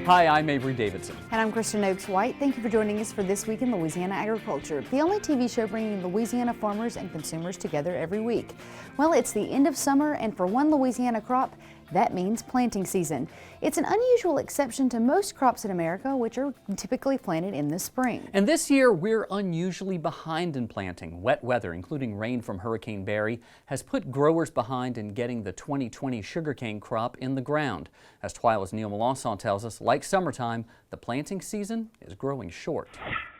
Hi, I'm Avery Davidson. And I'm Kristen Oakes-White. Thank you for joining us for This Week in Louisiana Agriculture, the only TV show bringing Louisiana farmers and consumers together every week. Well, it's the end of summer, and for one Louisiana crop, that means planting season. It's an unusual exception to most crops in America, which are typically planted in the spring. And this year, we're unusually behind in planting. Wet weather, including rain from Hurricane Barry, has put growers behind in getting the 2020 sugarcane crop in the ground. As Twila's Neil Melanson tells us, like summertime, the planting season is growing short.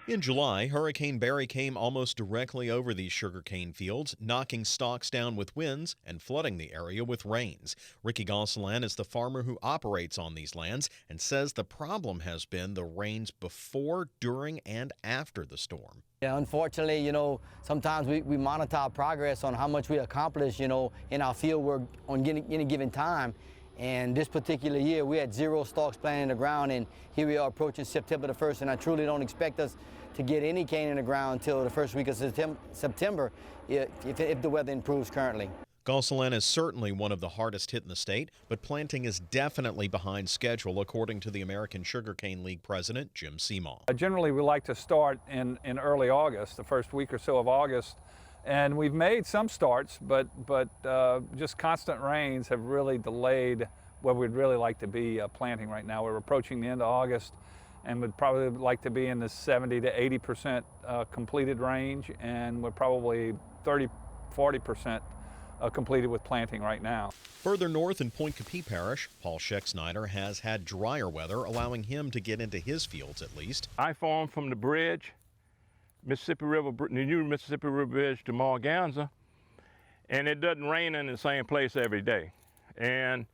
In July, Hurricane Barry came almost directly over these sugarcane fields, knocking stalks down with winds and flooding the area with rains. Ricky Gosselin is the farmer who operates on these lands and says the problem has been the rains before, during, and after the storm. Yeah, unfortunately, sometimes we monitor our progress on how much we accomplish, in our field work on any given time. And this particular year, we had 0 stalks planted in the ground, and here we are approaching September the 1st, and I truly don't expect us to get any cane in the ground until the first week of September if the weather improves currently. Gosselin is certainly one of the hardest hit in the state, but planting is definitely behind schedule, according to the American Sugarcane League president, Jim Seemaw. Generally, we like to start in early August, the first week or so of August. And we've made some starts, but just constant rains have really delayed where we'd really like to be planting right now. We're approaching the end of August and would probably like to be in the 70 to 80% completed range, and we're probably 30–40% completed with planting right now. Further north in Point Capee Parish, Paul Scheck-Snyder has had drier weather, allowing him to get into his fields at least. I farm from the bridge, Mississippi River, the new Mississippi River Bridge to Morganza, and it doesn't rain in the same place every day. And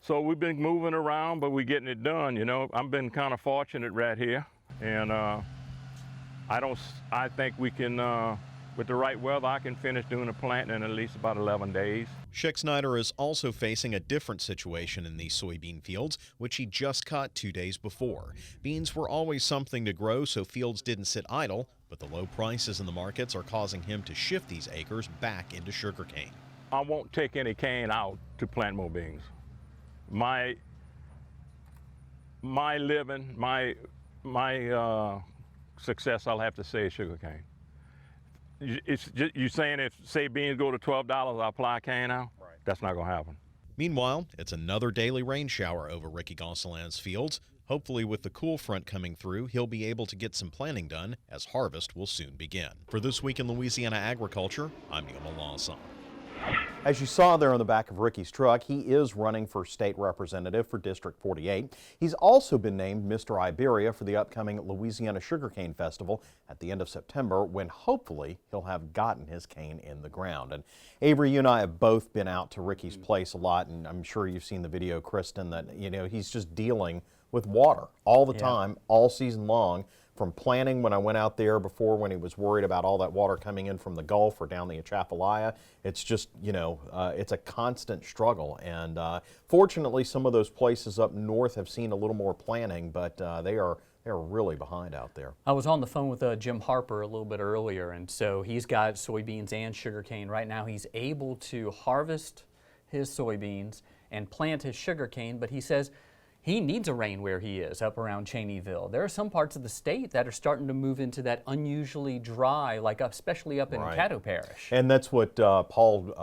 so we've been moving around, but we're getting it done, I've been kind of fortunate right here, and I think we can, with the right weather, I can finish doing the planting in at least about 11 days. Scheck-Snyder is also facing a different situation in these soybean fields, which he just cut 2 days before. Beans were always something to grow, so fields didn't sit idle, but the low prices in the markets are causing him to shift these acres back into sugarcane. I won't take any cane out to plant more beans. My living, my success, I'll have to say, is sugarcane. It's just, you saying if, say, beans go to $12, I'll apply cane now? Right. That's not going to happen. Meanwhile, it's another daily rain shower over Ricky Gosselin's fields. Hopefully, with the cool front coming through, he'll be able to get some planting done, as harvest will soon begin. For This Week in Louisiana Agriculture, I'm Neil Melanson. As you saw there on the back of Ricky's truck, he is running for state representative for District 48. He's also been named Mr. Iberia for the upcoming Louisiana Sugarcane Festival at the end of September, when hopefully he'll have gotten his cane in the ground. And Avery, you and I have both been out to Ricky's place a lot, and I'm sure you've seen the video, Kristen, that he's just dealing with water all the time, all season long. From planting when I went out there before, when he was worried about all that water coming in from the Gulf or down the Atchafalaya, it's just, it's a constant struggle. And fortunately, some of those places up north have seen a little more planting, but they're really behind out there. I was on the phone with Jim Harper a little bit earlier, and so he's got soybeans and sugarcane. Right now, he's able to harvest his soybeans and plant his sugarcane, but he says he needs a rain where he is, up around Cheneyville. There are some parts of the state that are starting to move into that unusually dry, like especially up in Caddo Parish. And that's what Paul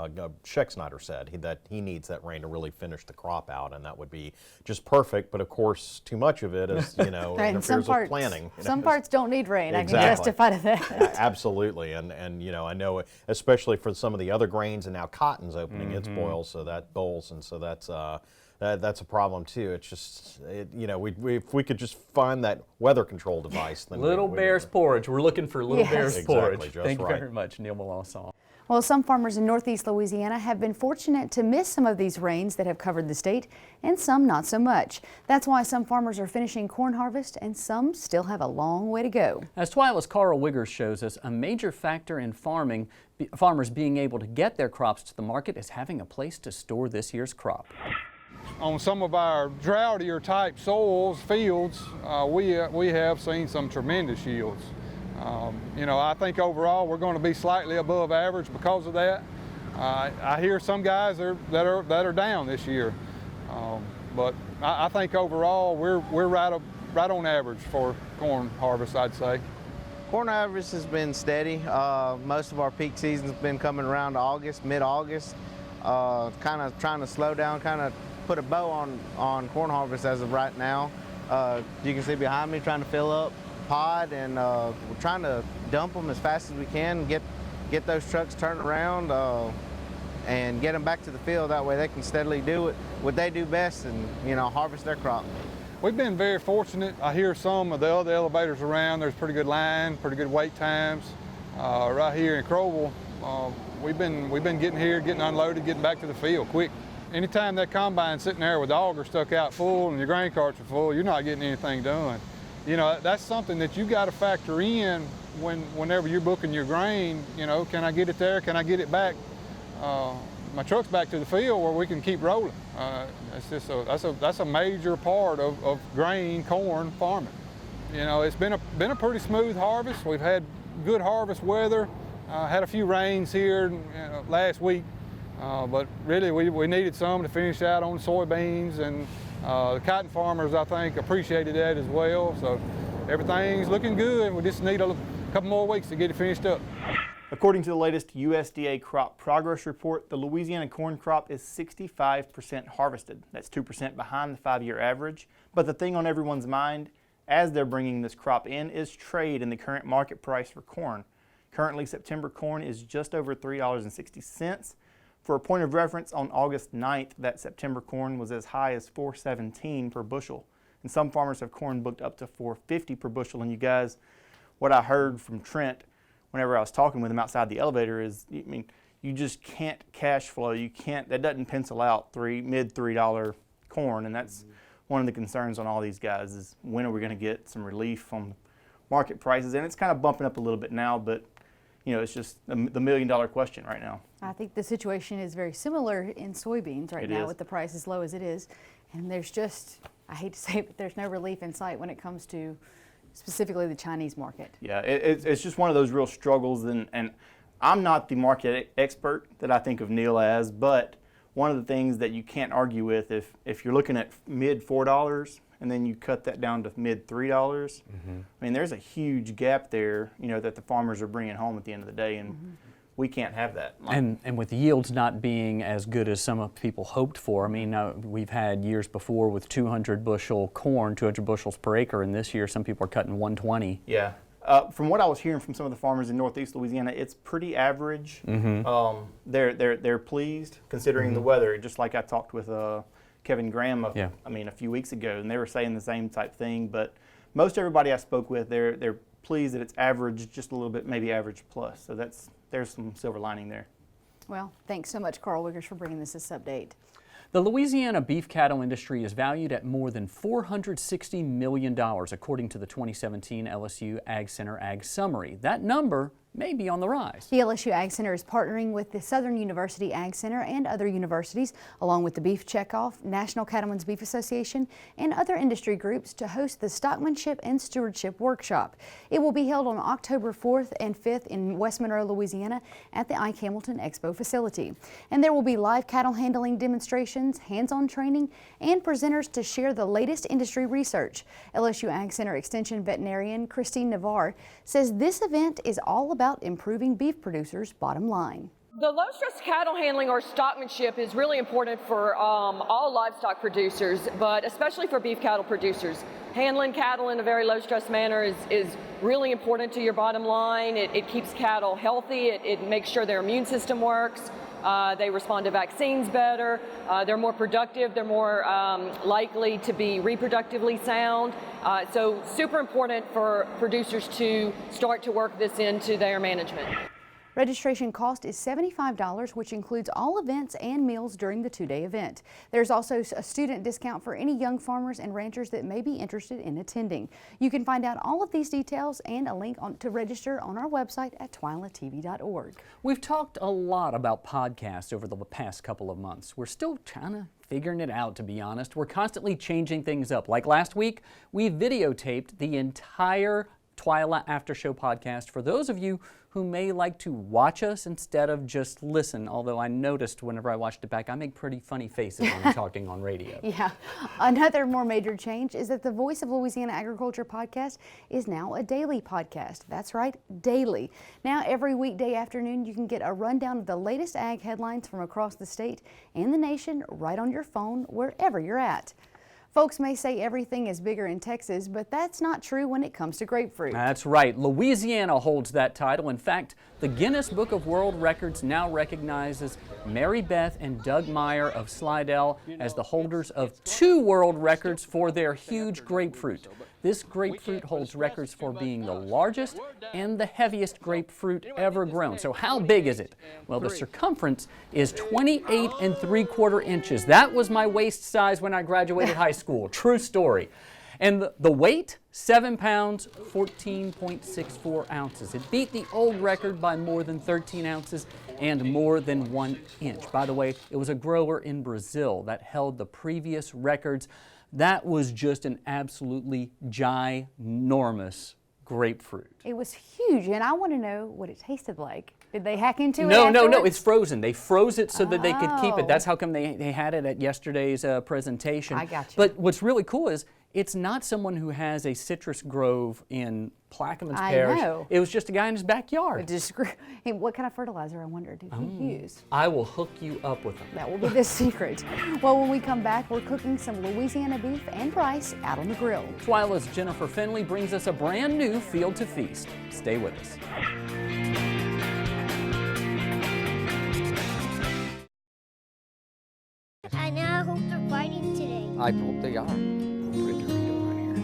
Scheck-Snyder said, that he needs that rain to really finish the crop out, and that would be just perfect. But of course, too much of it is, interferes with planting. Some parts don't need rain. Exactly. I can justify to that. Absolutely, and I know, especially for some of the other grains, and now cotton's opening its boils, so that bolls, and so that's a problem too. It's just, if we could just find that weather control device. Then Little Bear's porridge. We're looking for Little Bear's porridge. Just Thank you very much, Neil Melanson. Well, some farmers in northeast Louisiana have been fortunate to miss some of these rains that have covered the state, and some not so much. That's why some farmers are finishing corn harvest, and some still have a long way to go. As Twila's Carl Wiggers shows us, a major factor in farmers being able to get their crops to the market is having a place to store this year's crop. On some of our droughtier type soils, fields, we have seen some tremendous yields. I think overall we're going to be slightly above average because of that. I hear some guys that are down this year. but I think overall we're right on average for corn harvest, I'd say. Corn harvest has been steady. Most of our peak season's been coming around August, mid-August. Kind of trying to slow down, kind of put a bow on corn harvest as of right now. You can see behind me trying to fill up pod, and we're trying to dump them as fast as we can, get those trucks turned around and get them back to the field. That way they can steadily do what they do best and, you know, harvest their crop. We've been very fortunate. I hear some of the other elevators around, there's pretty good line, pretty good wait times. Right here in Crowell, we've been getting here, getting unloaded, getting back to the field quick. Anytime that combine's sitting there with the auger stuck out full and your grain carts are full, you're not getting anything done. You know, that's something that you got to factor in whenever you're booking your grain. You know, can I get it there? Can I get it back? My truck's back to the field where we can keep rolling. That's a major part of grain, corn farming. You know, it's been a pretty smooth harvest. We've had good harvest weather. Had a few rains here last week, but really we needed some to finish out on soybeans, and the cotton farmers, I think, appreciated that as well. So everything's looking good. We just need a couple more weeks to get it finished up. According to the latest USDA crop progress report, the Louisiana corn crop is 65% harvested. That's 2% behind the 5-year average. But the thing on everyone's mind as they're bringing this crop in is trade and the current market price for corn. Currently, September corn is just over $3.60. For a point of reference, on August 9th, that September corn was as high as $4.17 per bushel. And some farmers have corn booked up to $4.50 per bushel. And you guys, what I heard from Trent whenever I was talking with him outside the elevator is, I mean, you just can't cash flow. You can't, that doesn't pencil out mid $3 corn, and that's one of the concerns on all these guys is when are we going to get some relief on market prices? And it's kind of bumping up a little bit now, but you know, it's just the $1 million question right now. I think the situation is very similar in soybeans right now with the price as low as it is, and there's just, I hate to say it, but there's no relief in sight when it comes to specifically the Chinese market. Yeah, it's just one of those real struggles, and I'm not the market expert that I think of Neil as, but one of the things that you can't argue with, if you're looking at mid $4 and then you cut that down to mid $3, I mean, there's a huge gap there, you know, that the farmers are bringing home at the end of the day, and we can't have that. And with yields not being as good as some people hoped for, I mean, we've had years before with 200 bushel corn, 200 bushels per acre, and this year some people are cutting 120. Yeah. From what I was hearing from some of the farmers in northeast Louisiana, it's pretty average. They're pleased considering the weather. Just like I talked with Kevin Graham, a few weeks ago, and they were saying the same type thing. But most everybody I spoke with, they're pleased that it's average, just a little bit, maybe average plus. So there's some silver lining there. Well, thanks so much, Carl Wiggers, for bringing this update. The Louisiana beef cattle industry is valued at more than $460 million, according to the 2017 LSU Ag Center Ag Summary. That number may be on the rise. The LSU Ag Center is partnering with the Southern University Ag Center and other universities, along with the Beef Checkoff, National Cattlemen's Beef Association, and other industry groups to host the Stockmanship and Stewardship Workshop. It will be held on October 4th and 5th in West Monroe, Louisiana at the Ike Hamilton Expo facility. And there will be live cattle handling demonstrations, hands-on training, and presenters to share the latest industry research. LSU Ag Center Extension veterinarian Christine Navarre says this event is all about improving beef producers' bottom line. The low-stress cattle handling or stockmanship is really important for all livestock producers, but especially for beef cattle producers. Handling cattle in a very low-stress manner is really important to your bottom line. It keeps cattle healthy. It makes sure their immune system works. They respond to vaccines better. They're more productive. They're more likely to be reproductively sound. So super important for producers to start to work this into their management. Registration cost is $75, which includes all events and meals during the two-day event. There's also a student discount for any young farmers and ranchers that may be interested in attending. You can find out all of these details and a link to register on our website at twilatv.org. We've talked a lot about podcasts over the past couple of months. We're still trying to figuring it out, to be honest. We're constantly changing things up. Like last week, we videotaped the entire Twila After Show podcast for those of you who may like to watch us instead of just listen, although I noticed whenever I watched it back, I make pretty funny faces when I'm talking on radio. Yeah. Another more major change is that the Voice of Louisiana Agriculture podcast is now a daily podcast. That's right, daily. Now, every weekday afternoon, you can get a rundown of the latest ag headlines from across the state and the nation right on your phone, wherever you're at. Folks may say everything is bigger in Texas, but that's not true when it comes to grapefruit. That's right. Louisiana holds that title. In fact, the Guinness Book of World Records now recognizes Mary Beth and Doug Meyer of Slidell as the holders of 2 world records for their huge grapefruit. This grapefruit holds records for being the largest and the heaviest grapefruit ever grown. So how big is it? Well, the circumference is 28 3/4 inches. That was my waist size when I graduated high school. True story. And the weight, 7 pounds, 14.64 ounces. It beat the old record by more than 13 ounces and more than 1 inch. By the way, it was a grower in Brazil that held the previous records. That was just an absolutely ginormous grapefruit. It was huge, and I want to know what it tasted like. Did they hack into it No, afterwards? it's frozen. They froze it so that they could keep Oh. it. That's how come they had it at yesterday's presentation. I got you. But what's really cool is it's not someone who has a citrus grove in Plaquemines I Parish. know. It was just a guy in his backyard. Hey, what kind of fertilizer, I wonder, did he use? I will hook you up with them. That will be the secret. Well, when we come back, we're cooking some Louisiana beef and rice out on the grill. Twila's Jennifer Finley brings us a brand new Field to Feast. Stay with us. I now hope they're fighting today. I hope they are. Put a Dorito right here.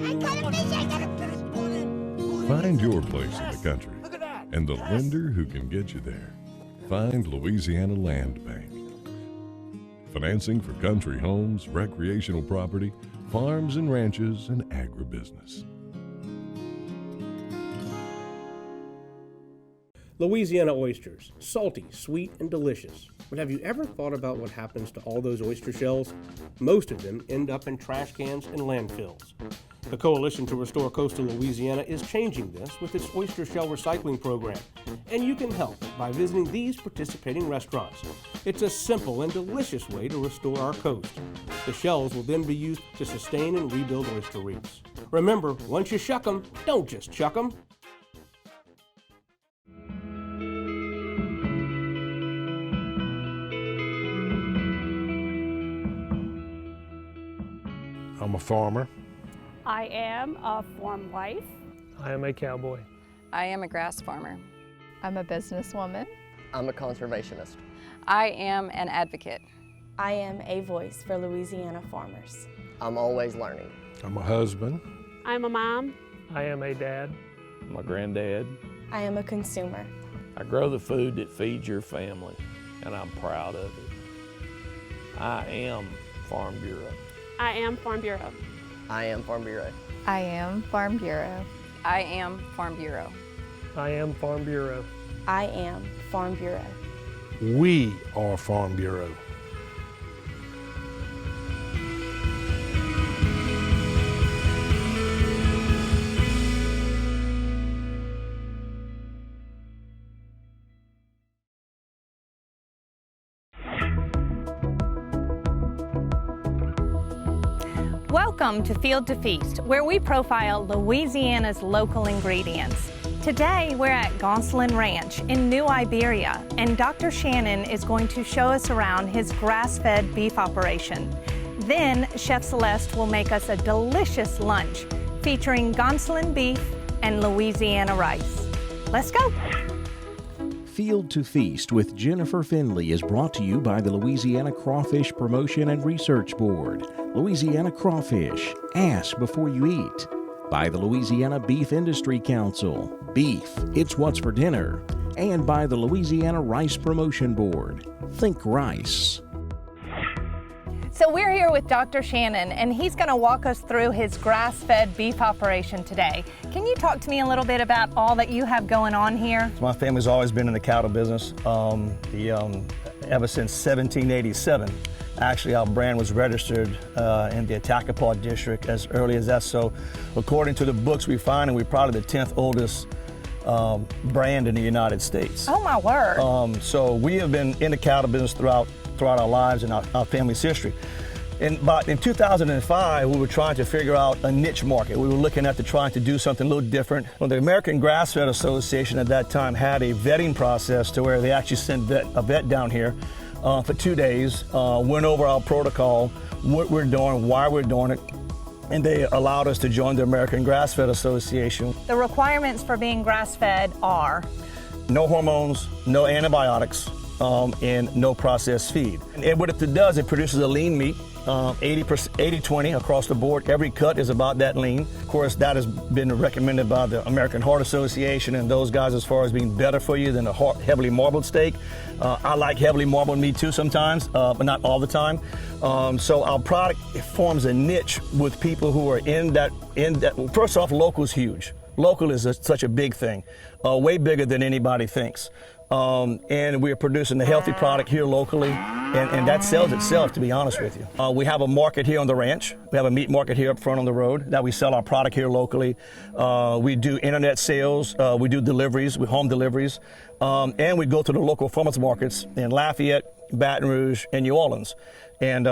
I got a fish! I got a fish! Find your place in the country and the lender who can get you there. Find Louisiana Land Bank. Financing for country homes, recreational property, farms and ranches, and agribusiness. Louisiana oysters, salty, sweet, and delicious. But have you ever thought about what happens to all those oyster shells? Most of them end up in trash cans and landfills. The Coalition to Restore Coastal Louisiana is changing this with its oyster shell recycling program. And you can help by visiting these participating restaurants. It's a simple and delicious way to restore our coast. The shells will then be used to sustain and rebuild oyster reefs. Remember, once you shuck them, don't just chuck them. I'm a farmer. I am a farm wife. I am a cowboy. I am a grass farmer. I'm a businesswoman. I'm a conservationist. I am an advocate. I am a voice for Louisiana farmers. I'm always learning. I'm a husband. I'm a mom. I am a dad. I'm a granddad. I am a consumer. I grow the food that feeds your family, and I'm proud of it. I am Farm Bureau. I am Farm Bureau. I am Farm Bureau. I am Farm Bureau. I am Farm Bureau. I am Farm Bureau. I am Farm Bureau. We are Farm Bureau. Welcome to Field to Feast, where we profile Louisiana's local ingredients. Today, we're at Gonsolin Ranch in New Iberia, and Dr. Shannon is going to show us around his grass-fed beef operation. Then, Chef Celeste will make us a delicious lunch featuring Gonsolin beef and Louisiana rice. Let's go! Field to Feast with Jennifer Finley is brought to you by the Louisiana Crawfish Promotion and Research Board, Louisiana Crawfish, ask before you eat, by the Louisiana Beef Industry Council, beef, it's what's for dinner, and by the Louisiana Rice Promotion Board, think rice. So we're here with Dr. Shannon, and he's going to walk us through his grass-fed beef operation today. Can you talk to me a little bit about all that you have going on here? My family's always been in the cattle business ever since 1787. Actually, our brand was registered in the Attakapaw district as early as that. So according to the books we find, and we're probably the 10th oldest brand in the United States. Oh my word. So we have been in the cattle business throughout our lives and our family's history. But in 2005, we were trying to figure out a niche market. We were looking at trying to do something a little different. Well, the American Grass-Fed Association at that time had a vetting process to where they actually sent a vet down here for 2 days, went over our protocol, what we're doing, why we're doing it, and they allowed us to join the American Grass-Fed Association. The requirements for being grass-fed are? No hormones, no antibiotics, and no processed feed. And what it does, it produces a lean meat, 80-20 across the board. Every cut is about that lean. Of course, that has been recommended by the American Heart Association and those guys as far as being better for you than a heavily marbled steak. I like heavily marbled meat too sometimes, but not all the time. So our product forms a niche with people who are in that. First off, local is huge. Local is such a big thing, way bigger than anybody thinks. And we're producing a healthy product here locally, and that sells itself, to be honest with you. We have a market here on the ranch. We have a meat market here up front on the road that we sell our product here locally. We do internet sales, we do deliveries, home deliveries, and we go to the local farmers markets in Lafayette, Baton Rouge, and New Orleans. And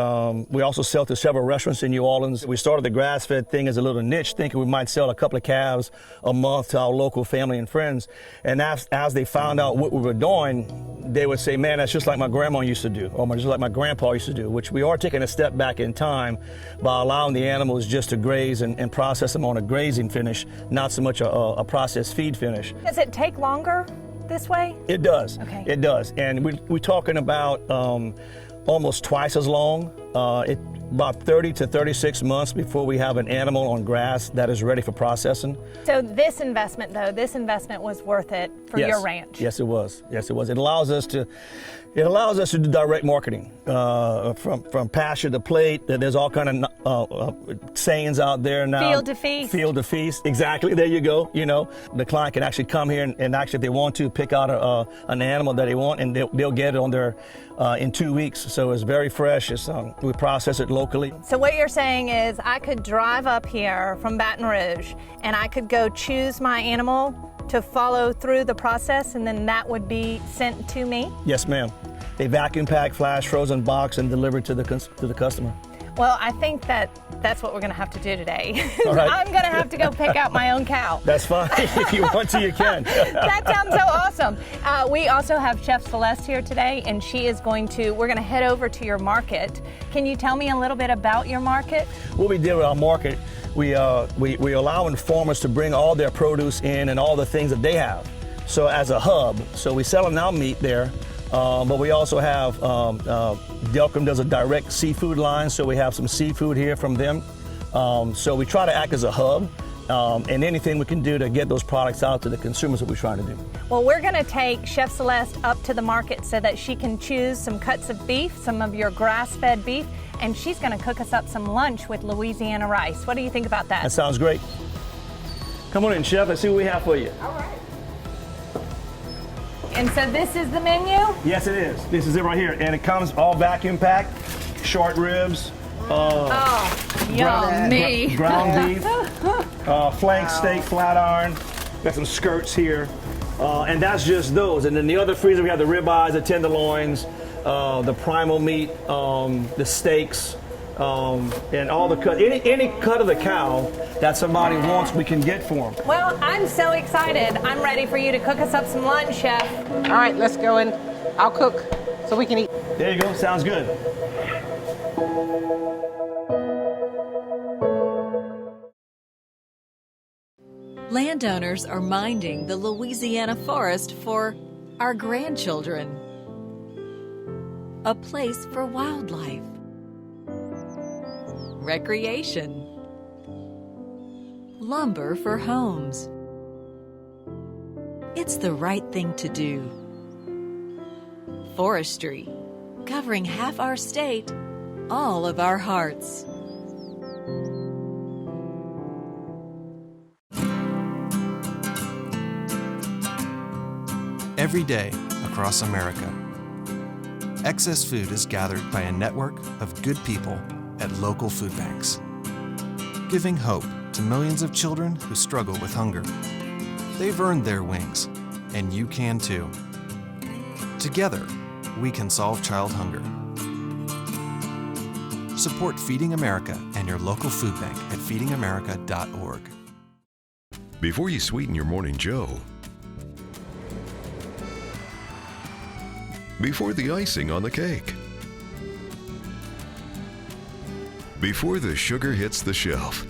we also sell to several restaurants in New Orleans. We started the grass-fed thing as a little niche, thinking we might sell a couple of calves a month to our local family and friends. And as they found out what we were doing, they would say, man, that's just like my grandma used to do, or just like my grandpa used to do, which we are taking a step back in time by allowing the animals just to graze and process them on a grazing finish, not so much a processed feed finish. Does it take longer this way? It does. Okay. It does. And we're talking about almost twice as long, about 30 to 36 months before we have an animal on grass that is ready for processing. So this investment, though, was worth it for your ranch? Yes, it was. Yes, it was. It allows us to do direct marketing from pasture to plate. There's all kind of sayings out there now. Field to feast. Field to feast. Exactly. There you go. You know, the client can actually come here and actually, if they want to, pick out an animal that they want, and they'll get it on their in 2 weeks. So it's very fresh. We process it locally. So what you're saying is I could drive up here from Baton Rouge and I could go choose my animal to follow through the process, and then that would be sent to me? Yes, ma'am. They vacuum pack, flash frozen box, and deliver to the customer. Well, I think that's what we're going to have to do today. All right. I'm going to have to go pick out my own cow. That's fine. If you want to, you can. That sounds so awesome. We also have Chef Celeste here today, and we're going to head over to your market. Can you tell me a little bit about your market? What we did with our market, we allowing farmers to bring all their produce in and all the things that they have. So as a hub, so we selling our meat there. But we also have, Delcom does a direct seafood line, so we have some seafood here from them. So we try to act as a hub, and anything we can do to get those products out to the consumers that we're trying to do. Well, we're going to take Chef Celeste up to the market so that she can choose some cuts of beef, some of your grass-fed beef, and she's going to cook us up some lunch with Louisiana rice. What do you think about that? That sounds great. Come on in, Chef. Let's see what we have for you. All right. And so this is the menu? Yes, it is. This is it right here. And it comes all vacuum packed, short ribs, yummy. ground beef, flank steak, flat iron. Got some skirts here. And that's just those. And then the other freezer, we have the ribeyes, the tenderloins, the primal meat, the steaks, and all the cut. Any cut of the cow that somebody wants, we can get for them. Well, I'm so excited. I'm ready for you to cook us up some lunch, Chef. All right, let's go in. I'll cook so we can eat. There you go. Sounds good. Landowners are minding the Louisiana forest for our grandchildren. A place for wildlife, recreation, lumber for homes. It's the right thing to do. Forestry, covering half our state, all of our hearts. Every day across America, excess food is gathered by a network of good people at local food banks, giving hope to millions of children who struggle with hunger. They've earned their wings, and you can too. Together, we can solve child hunger. Support Feeding America and your local food bank at feedingamerica.org. Before you sweeten your morning joe, before the icing on the cake, before the sugar hits the shelf,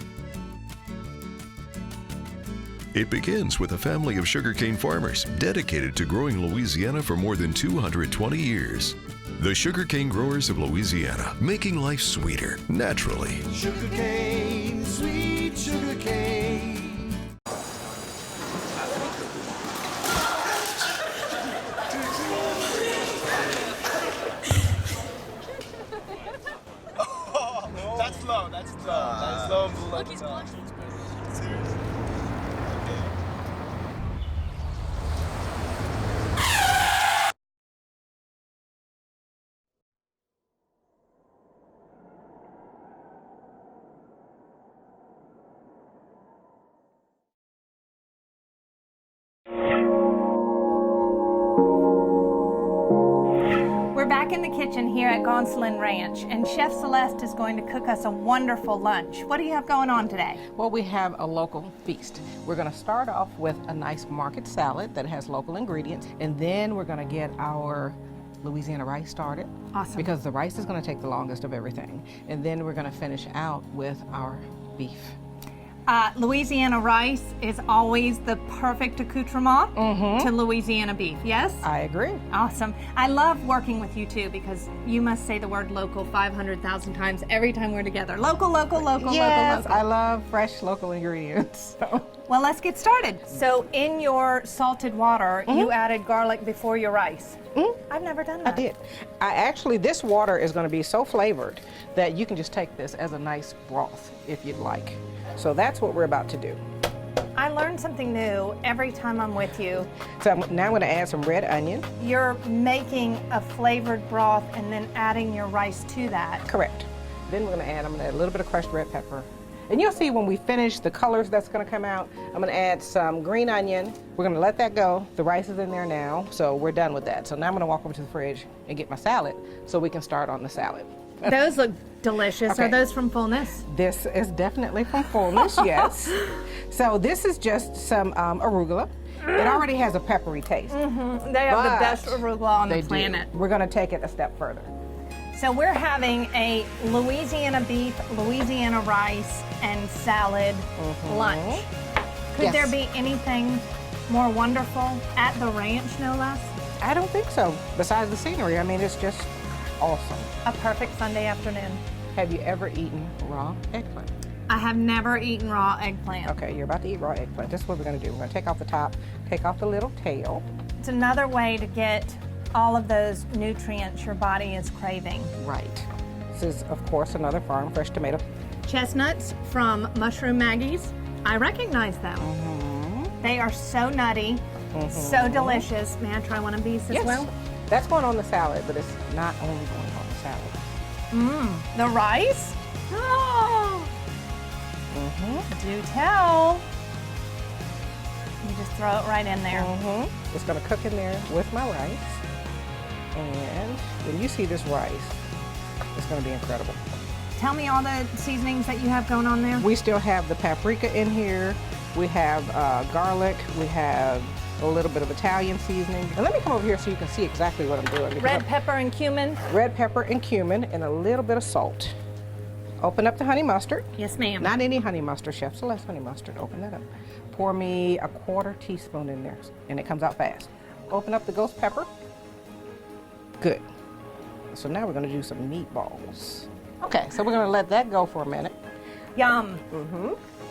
it begins with a family of sugarcane farmers dedicated to growing Louisiana for more than 220 years. The Sugarcane Growers of Louisiana, making life sweeter, naturally. Sugarcane, sweet sugarcane. That's low, that's low. That's low and below. Look, he's blushing. Seriously. We're back in the kitchen here at Gonsolin Ranch, and Chef Celeste is going to cook us a wonderful lunch. What do you have going on today? Well, we have a local feast. We're going to start off with a nice market salad that has local ingredients, and then we're going to get our Louisiana rice started. Awesome. Because the rice is going to take the longest of everything. And then we're going to finish out with our beef. Louisiana rice is always the perfect accoutrement to Louisiana beef, yes? I agree. Awesome. I love working with you too because you must say the word local 500,000 times every time we're together. Local, local, local, Yes, local, I local. love fresh local ingredients. So. Well, let's get started. So in your salted water, you added garlic before your rice. I've never done that. I did. This water is going to be so flavored that you can just take this as a nice broth if you'd like. So that's what we're about to do. I learn something new every time I'm with you. So now I'm going to add some red onion. You're making a flavored broth and then adding your rice to that. Correct. Then I'm going to add a little bit of crushed red pepper. And you'll see when we finish the colors that's going to come out. I'm going to add some green onion. We're going to let that go. The rice is in there now, so we're done with that. So now I'm going to walk over to the fridge and get my salad so we can start on the salad. Those look delicious. Okay. Are those from Fullness? This is definitely from Fullness, yes. So this is just some arugula. It already has a peppery taste. They have the best arugula on the planet. We're going to take it a step further. So we're having a Louisiana beef, Louisiana rice, and salad lunch. Could there be anything more wonderful at the ranch, no less? I don't think so. Besides the scenery, I mean, it's just awesome. A perfect Sunday afternoon. Have you ever eaten raw eggplant? I have never eaten raw eggplant. Okay, you're about to eat raw eggplant. This is what we're going to do. We're going to take off the top, take off the little tail. It's another way to get all of those nutrients your body is craving. Right. This is, of course, another farm fresh tomato. Chestnuts from Mushroom Maggie's. I recognize them. They are so nutty, so delicious. May I try one of these as well? That's going on the salad, but it's not only going on the salad. The rice? Oh! Do tell. You just throw it right in there. It's going to cook in there with my rice. And when you see this rice, it's going to be incredible. Tell me all the seasonings that you have going on there. We still have the paprika in here. We have garlic. We have a little bit of Italian seasoning. And let me come over here so you can see exactly what I'm doing. Red pepper and cumin. Red pepper and cumin and a little bit of salt. Open up the honey mustard. Yes, ma'am. Not any honey mustard, Chef Celeste honey mustard. Open that up. Pour me a 1/4 teaspoon in there, and it comes out fast. Open up the ghost pepper. Good. So now we're going to do some meatballs. Okay, so we're going to let that go for a minute. Yum.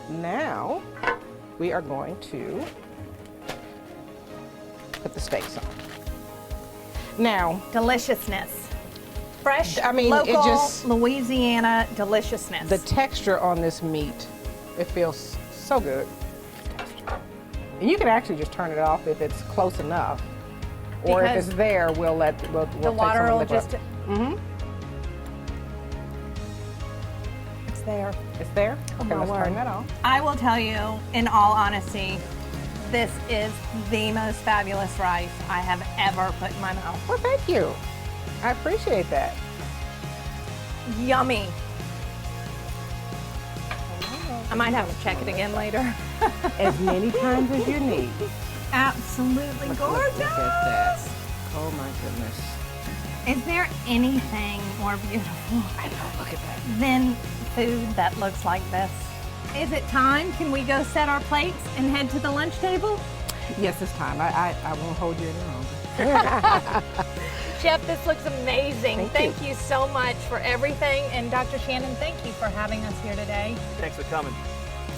Now we are going to put the steaks on. Now, deliciousness. Fresh, it local, just Louisiana deliciousness. the texture on this meat, it feels so good. And you can actually just turn it off if it's close enough. Or if Because it's there, we'll the take water some of will the just. Mm-hmm. It's there. It's there? Oh, Okay, my let's word. turn that off. I will tell you, in all honesty, this is the most fabulous rice I have ever put in my mouth. Well, thank you. I appreciate that. Yummy. I might have to check it again later. As many times as you need. Absolutely gorgeous. Look at that. Oh my goodness. Is there anything more beautiful I know, look at that. than food that looks like this? Is it time? Can we go set our plates and head to the lunch table? Yes, it's time. I won't hold you any longer. Chef, this looks amazing. Thank Thank you so much for everything. And Dr. Shannon, thank you for having us here today. Thanks for coming.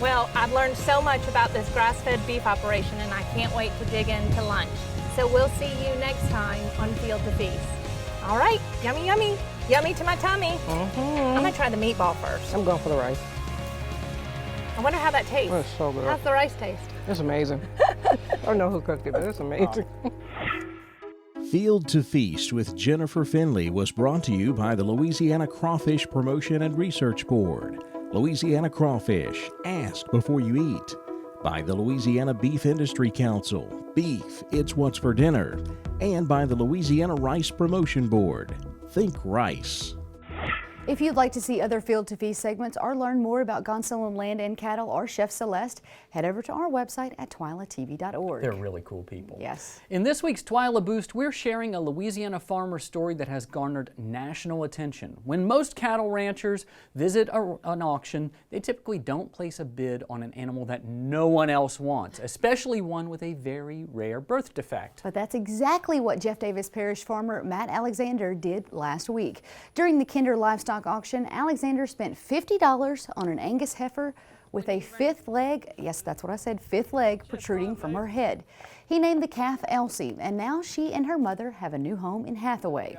Well, I've learned so much about this grass-fed beef operation, and I can't wait to dig into lunch. So we'll see you next time on Field to Feast. All right, yummy, yummy. Yummy to my tummy. I'm gonna try the meatball first. I'm going for the rice. I wonder how that tastes. Oh, it's so good. How's the rice taste? It's amazing. I don't know who cooked it, but it's amazing. Field to Feast with Jennifer Finley was brought to you by the Louisiana Crawfish Promotion and Research Board, Louisiana Crawfish, Ask Before You Eat, by the Louisiana Beef Industry Council, Beef, It's What's for Dinner, and by the Louisiana Rice Promotion Board, Think Rice. If you'd like to see other Field to Feast segments or learn more about Gonsalon Land and Cattle or Chef Celeste, head over to our website at twilatv.org. They're really cool people. Yes. In this week's Twila Boost, we're sharing a Louisiana farmer story that has garnered national attention. When most cattle ranchers visit an auction, they typically don't place a bid on an animal that no one else wants, especially one with a very rare birth defect. But that's exactly what Jeff Davis Parish farmer Matt Alexander did last week. During the Kinder Livestock auction, Alexander spent $50 on an Angus heifer with a fifth leg, yes, that's what I said, fifth leg protruding from her head. He named the calf Elsie, and now she and her mother have a new home in Hathaway.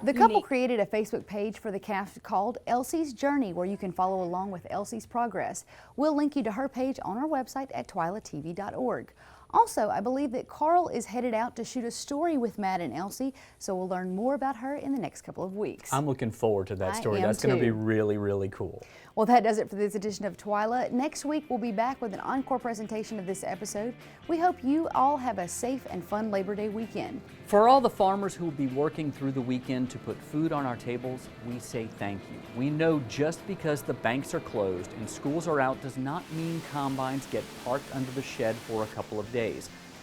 The couple created a Facebook page for the calf called Elsie's Journey, where you can follow along with Elsie's progress. We'll link you to her page on our website at twilatv.org. Also, I believe that Carl is headed out to shoot a story with Matt and Elsie, so we'll learn more about her in the next couple of weeks. I'm looking forward to that story. That's going to be really, really cool. Well, that does it for this edition of Twila. Next week, we'll be back with an encore presentation of this episode. We hope you all have a safe and fun Labor Day weekend. For all the farmers who will be working through the weekend to put food on our tables, we say thank you. We know just because the banks are closed and schools are out does not mean combines get parked under the shed for a couple of days.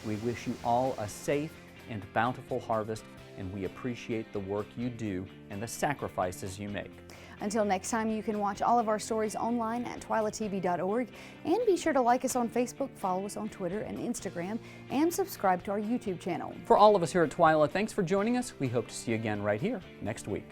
We wish you all a safe and bountiful harvest, and we appreciate the work you do and the sacrifices you make. Until next time, you can watch all of our stories online at twilatv.org, and be sure to like us on Facebook, follow us on Twitter and Instagram, and subscribe to our YouTube channel. For all of us here at Twila, thanks for joining us. We hope to see you again right here next week.